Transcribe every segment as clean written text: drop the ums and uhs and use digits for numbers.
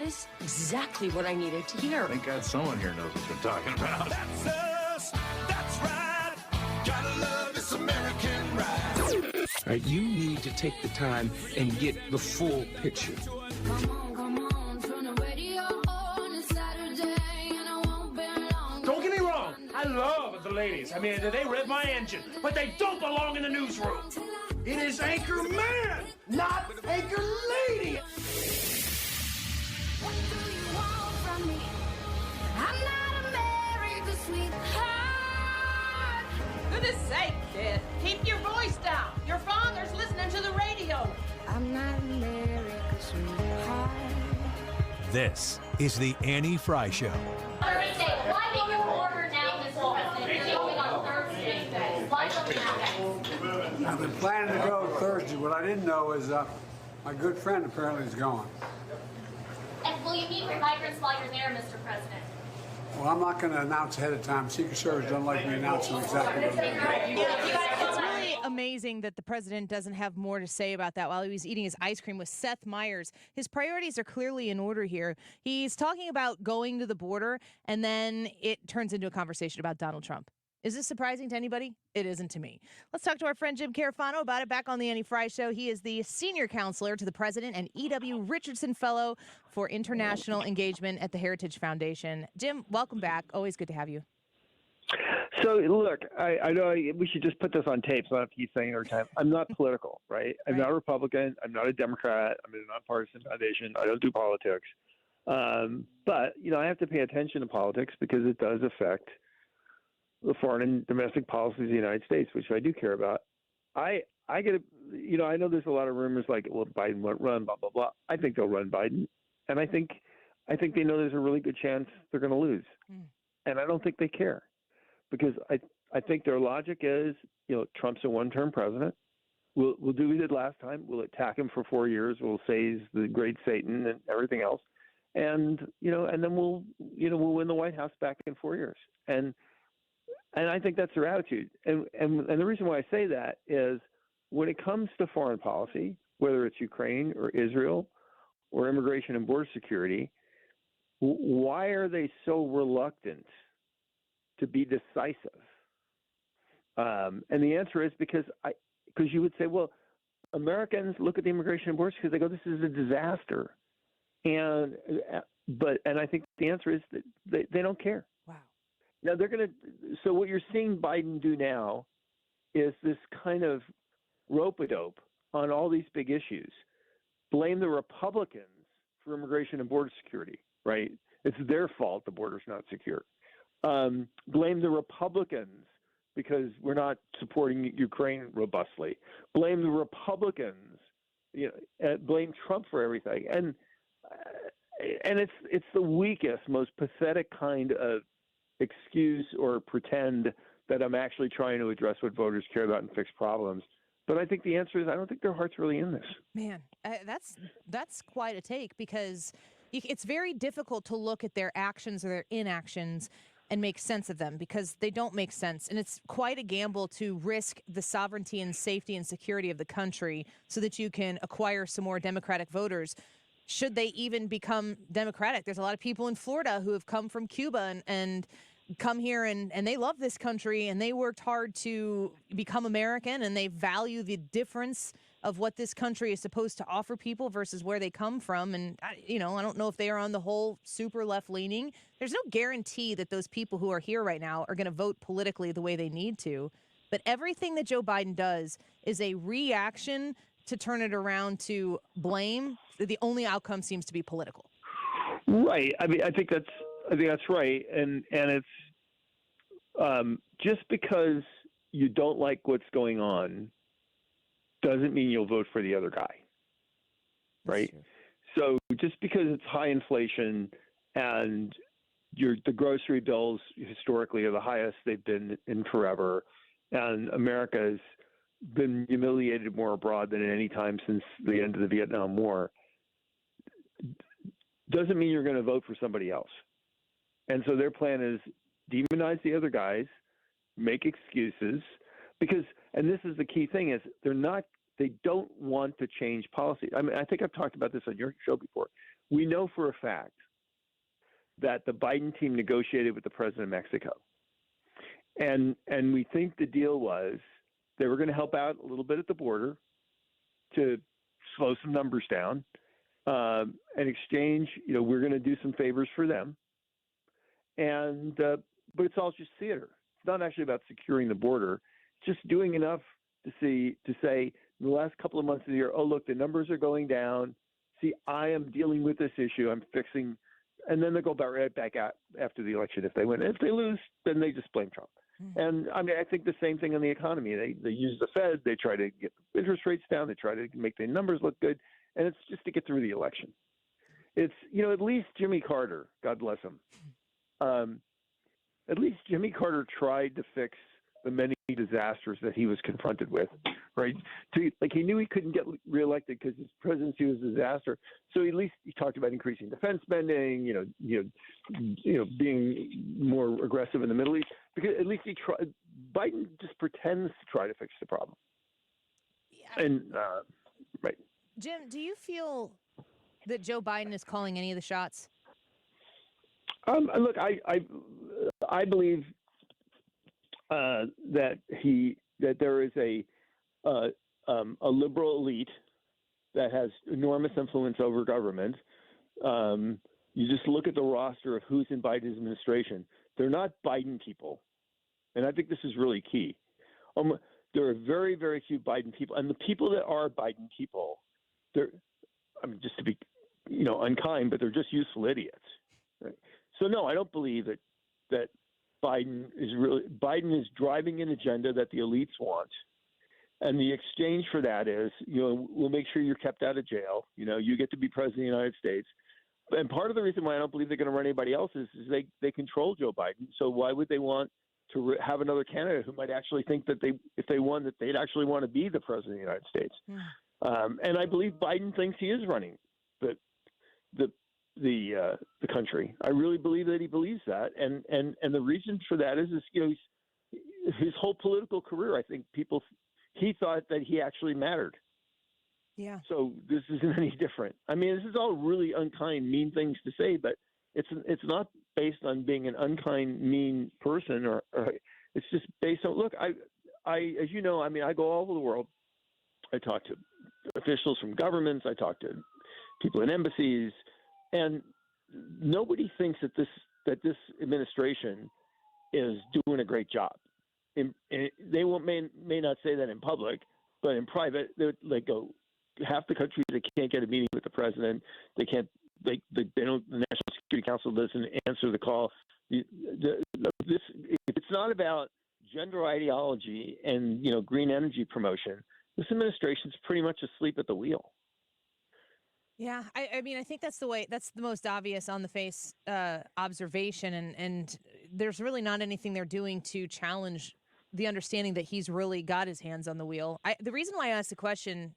is exactly what I needed to hear. Thank God someone here knows what they're talking about. That's us. That's right. Gotta love this American ride. All right, you need to take the time and get the full picture. Come on, turn the radio on. It's Saturday and I won't be long. Don't get me wrong, I love the ladies. I mean, they rev my engine, but they don't belong in the newsroom. It is Anchor Man, not Anchor Lady. What do you want from me? I'm not America's sweetheart. Goodness sake, kid. Keep your voice down. Your father's listening to the radio. I'm not America's sweetheart. This is the Annie Frey Show. Why make your order now this morning? You're going on Thursday. Why don't you now? I've been planning to go Thursday. What I didn't know is my good friend apparently is gone. And will you meet with migrants while you're there, Mr. President? Well, I'm not going to announce ahead of time. Secret Service doesn't like me announcing exactly what I'm doing. It's really amazing that the president doesn't have more to say about that while he was eating his ice cream with Seth Meyers. His priorities are clearly in order here. He's talking about going to the border, and then it turns into a conversation about Donald Trump. Is this surprising to anybody? It isn't to me. Let's talk to our friend Jim Carafano about it back on the Annie Frey Show. He is the senior counselor to the president and E.W. Richardson Fellow for International Engagement at the Heritage Foundation. Jim, welcome back. Always good to have you. So, look, I know we should just put this on tape so I don't have to keep saying it every time. I'm not political, right? I'm not a Republican. I'm not a Democrat. I'm in a nonpartisan foundation. I don't do politics. But, I have to pay attention to politics because it does affect the foreign and domestic policies of the United States, which I do care about. I get, I know there's a lot of rumors like, well, Biden won't run, blah, blah, blah. I think they'll run Biden. And I think they know there's a really good chance they're going to lose. And I don't think they care because I think their logic is, Trump's a one-term president. We'll do what we did last time. We'll attack him for 4 years. We'll say he's the great Satan and everything else. And, and then we'll win the White House back in 4 years. And I think that's their attitude. And the reason why I say that is when it comes to foreign policy, whether it's Ukraine or Israel or immigration and border security, why are they so reluctant to be decisive? And the answer is because you would say, well, Americans look at the immigration and borders because they go, this is a disaster. And I think the answer is that they don't care. Now so what you're seeing Biden do now is this kind of rope-a-dope on all these big issues. Blame the Republicans for immigration and border security, right? It's their fault the border's not secure. Blame the Republicans because we're not supporting Ukraine robustly. Blame the Republicans, blame Trump for everything. And it's the weakest, most pathetic kind of excuse or pretend that I'm actually trying to address what voters care about and fix problems. But I think the answer is I don't think their heart's really in this. Man, that's quite a take because it's very difficult to look at their actions or their inactions and make sense of them because they don't make sense. And it's quite a gamble to risk the sovereignty and safety and security of the country so that you can acquire some more Democratic voters. Should they even become Democratic? There's a lot of people in Florida who have come from Cuba and come here and they love this country and they worked hard to become American and they value the difference of what this country is supposed to offer people versus where they come from. And, I don't know if they are on the whole super left leaning. There's no guarantee that those people who are here right now are going to vote politically the way they need to. But everything that Joe Biden does is a reaction to turn it around to blame. The only outcome seems to be political. Right. I mean, I think that's right. And it's just because you don't like what's going on doesn't mean you'll vote for the other guy. Right. So just because it's high inflation and the grocery bills historically are the highest they've been in forever, and America's been humiliated more abroad than at any time since the end of the Vietnam War, doesn't mean you're going to vote for somebody else. And so their plan is demonize the other guys, make excuses, because, and this is the key thing, is they don't want to change policy. I mean, I think I've talked about this on your show before. we know for a fact that the Biden team negotiated with the president of Mexico. And we think the deal was they were going to help out a little bit at the border to slow some numbers down. In exchange, we're going to do some favors for them. And but it's all just theater. It's not actually about securing the border. It's just doing enough to say in the last couple of months of the year, oh, look, the numbers are going down. See, I am dealing with this issue. I'm fixing. And then they go right back out after the election if they win. If they lose, then they just blame Trump. And I mean, I think the same thing on the economy. They use the Fed. They try to get interest rates down. They try to make the numbers look good. And it's just to get through the election. It's, at least Jimmy Carter, God bless him. At least Jimmy Carter tried to fix the many disasters that he was confronted with, right? He knew he couldn't get reelected because his presidency was a disaster. So at least he talked about increasing defense spending, being more aggressive in the Middle East. Because at least he tried. Biden just pretends to try to fix the problem. Yeah. And right. Jim, do you feel that Joe Biden is calling any of the shots? Look, I believe that there is a liberal elite that has enormous influence over government. You just look at the roster of who's in Biden's administration. They're not Biden people, and I think this is really key. There are very, very few Biden people, and the people that are Biden people, just to be, unkind, but they're just useful idiots. Right? So no, I don't believe that Biden is driving an agenda that the elites want, and the exchange for that is, we'll make sure you're kept out of jail. You get to be president of the United States. And part of the reason why I don't believe they're going to run anybody else is they control Joe Biden. So why would they want to have another candidate who might actually think that if they won, that they'd actually want to be the president of the United States? And I believe Biden thinks he is running the country. I really believe that he believes that, and the reason for that is his whole political career. I think he thought that he actually mattered. Yeah. So this isn't any different. I mean, this is all really unkind, mean things to say, but it's not based on being an unkind, mean person, or it's just based on. Look, I as you know, I mean, I go all over the world. I talk to officials from governments. I talk to people in embassies. And nobody thinks that this administration is doing a great job. And they may not say that in public, but in private, they go. Half the countries they can't get a meeting with the president. They can't. They don't. The National Security Council doesn't answer the call. It's not about gender ideology and green energy promotion. This administration's pretty much asleep at the wheel. Yeah, I mean, I think that's the most obvious on the face observation, and there's really not anything they're doing to challenge the understanding that he's really got his hands on the wheel. The reason why I asked the question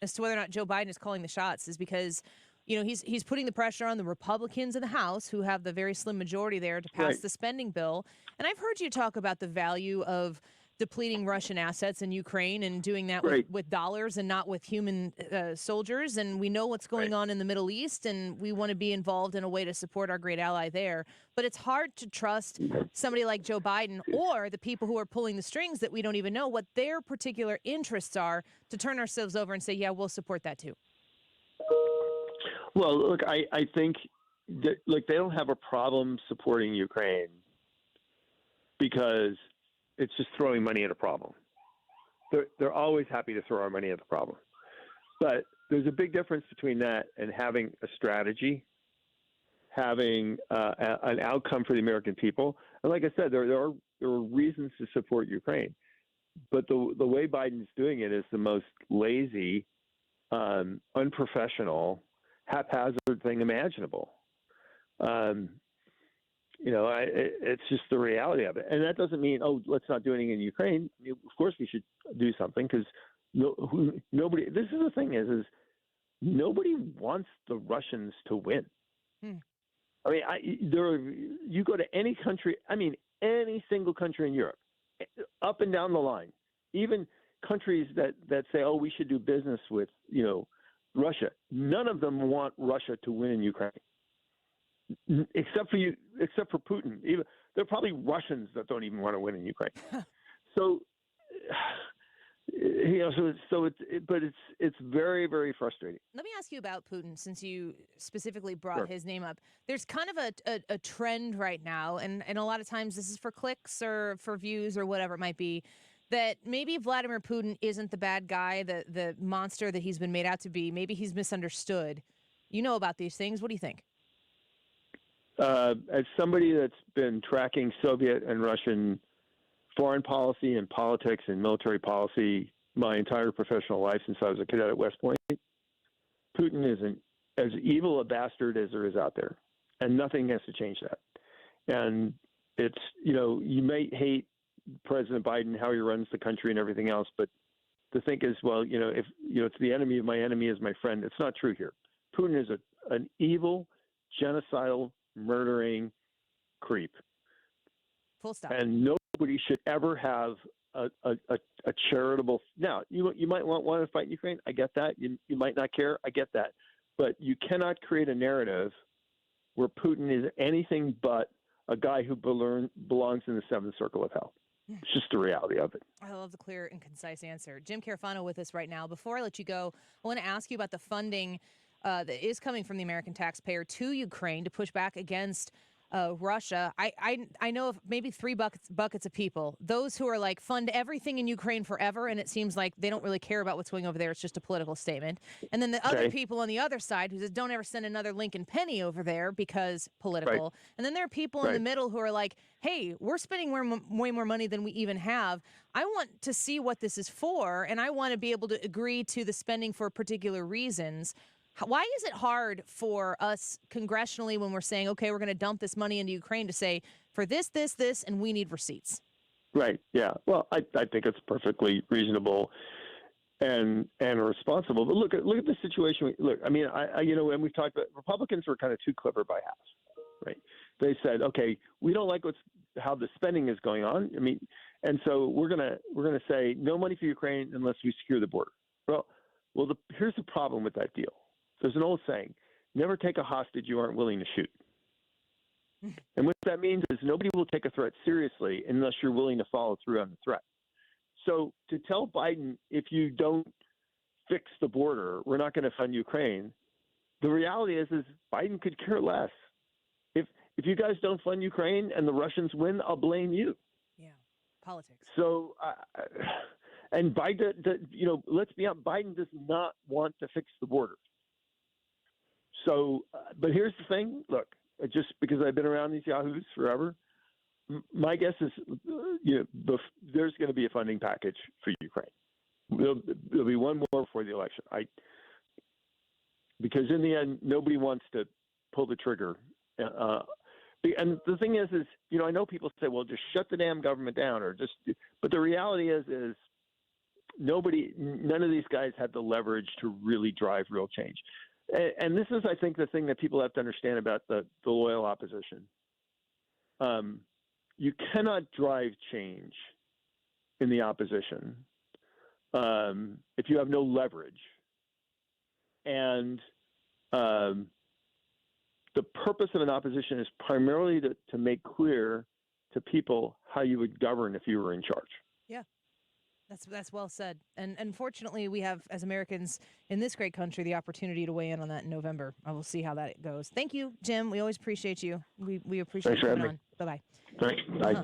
as to whether or not Joe Biden is calling the shots is because, he's putting the pressure on the Republicans in the House, who have the very slim majority there, to pass the spending bill. And I've heard you talk about the value of depleting Russian assets in Ukraine and doing that with dollars and not with human soldiers. And we know what's going on in the Middle East, and we want to be involved in a way to support our great ally there. But it's hard to trust somebody like Joe Biden or the people who are pulling the strings that we don't even know what their particular interests are to turn ourselves over and say, yeah, we'll support that too. Well, look, I think that, they don't have a problem supporting Ukraine because it's just throwing money at a problem. They're always happy to throw our money at the problem. But there's a big difference between that and having a strategy, having an outcome for the American people. And like I said, there are reasons to support Ukraine. But the way Biden's doing it is the most lazy, unprofessional, haphazard thing imaginable. It's just the reality of it. And that doesn't mean, let's not do anything in Ukraine. Of course we should do something because nobody – this is the thing is nobody wants the Russians to win. I mean, you go to any country – I mean, any single country in Europe, up and down the line, even countries that say, we should do business with, Russia. None of them want Russia to win in Ukraine, except for Putin. Even there are probably Russians that don't even want to win in Ukraine. So, it's very, very frustrating. Let me ask you about Putin, since you specifically brought his name up. There's kind of a trend right now, and a lot of times this is for clicks or for views or whatever it might be, that maybe Vladimir Putin isn't the bad guy, the monster that he's been made out to be. Maybe he's misunderstood. You know about these things. What do you think? As somebody that's been tracking Soviet and Russian foreign policy and politics and military policy my entire professional life since I was a cadet at West Point, Putin is as evil a bastard as there is out there, and nothing has to change that. And it's, you may hate President Biden, how he runs the country and everything else, but the thing is, well, if it's the enemy of my enemy is my friend. It's not true here. Putin is an evil, genocidal, murdering creep. Full stop. And nobody should ever have a charitable. Now, you might want to fight Ukraine. I get that. You might not care. I get that. But you cannot create a narrative where Putin is anything but a guy who belongs in the seventh circle of hell. It's just the reality of it. I love the clear and concise answer. Jim Carafano with us right now. Before I let you go, I want to ask you about the funding that is coming from the American taxpayer to Ukraine to push back against Russia. I know of maybe three buckets of people. Those who are like, fund everything in Ukraine forever, and it seems like they don't really care about what's going over there. It's just a political statement. And then the other people on the other side who says, don't ever send another Lincoln penny over there because political. Right. And then there are people in the middle who are like, hey, we're spending way more money than we even have. I want to see what this is for, and I want to be able to agree to the spending for particular reasons. Why is it hard for us congressionally when we're saying, okay, we're going to dump this money into Ukraine to say for this, and we need receipts? Right. Yeah. Well, I think it's perfectly reasonable and responsible. But look at the situation. Look, I mean, and we've talked about Republicans were kind of too clever by half, right? They said, okay, we don't like how the spending is going on. I mean, and so we're gonna say no money for Ukraine unless we secure the border. Well, here's the problem with that deal. There's an old saying, never take a hostage you aren't willing to shoot. And what that means is nobody will take a threat seriously unless you're willing to follow through on the threat. So to tell Biden, if you don't fix the border, we're not going to fund Ukraine, the reality is Biden could care less. If you guys don't fund Ukraine and the Russians win, I'll blame you. Yeah, politics. So, and Biden, let's be honest, Biden does not want to fix the border. So, but here's the thing. Look, just because I've been around these yahoos forever, my guess is, there's going to be a funding package for Ukraine. There'll be one more before the election. Because in the end, nobody wants to pull the trigger. And the thing is, I know people say, well, just shut the damn government down, but the reality is none of these guys have the leverage to really drive real change. And this is, I think, the thing that people have to understand about the loyal opposition. You cannot drive change in the opposition if you have no leverage. And the purpose of an opposition is primarily to make clear to people how you would govern if you were in charge. Yeah. That's well said. And unfortunately, we have, as Americans in this great country, the opportunity to weigh in on that in November. I will see how that goes. Thank you, Jim. We always appreciate you. We appreciate you coming on. Bye-bye. Thanks. Bye.